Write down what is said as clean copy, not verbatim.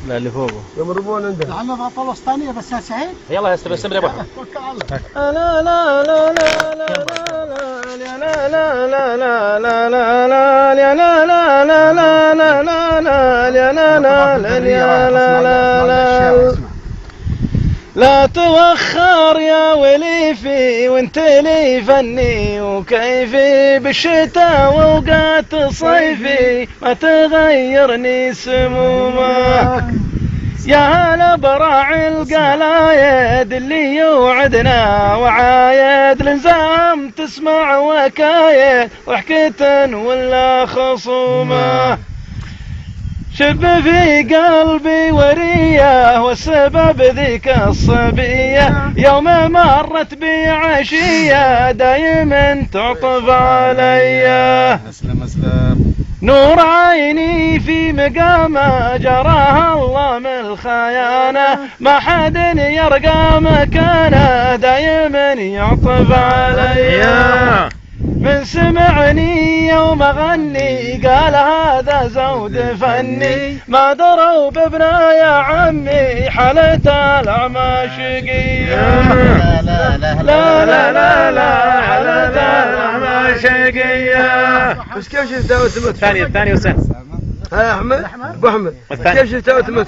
لا اللي فوقه يضربون عنده. لعلنا طلع وسطانية بس يا سعيد. يلا استمر يا ابو احمد. توكل على الله. لا لا لا لا لا لا لا لا لا لا لا لا لا لا لا لا لا لا لا توخر يا وليفي وانت لي فني وكيفي بالشتاء واوقات صيفي ما تغيرني سمومه يا هلا براعي القلايد اللي يوعدنا وعايد لنزام تسمع وكايد ضحكة ولا خصومه شب في قلبي وريه والسبب ذيك الصبيه يوم مرت بي عشيه دايما تعطف علي نور عيني في مقامه جراها الله من الخيانه ما حد يرقى مكانه دايما يعطف علي من سمعني يوم اغني قال هذا زود فني ما دروا بابنا يا عمي حالة الأعمى شقية لا لا لا لا لا لا حالة الأعمى شقية. بس كيف شفتها وتمت؟ الثاني وسن ها احمد ابو احمد كيف شفتها وتمت؟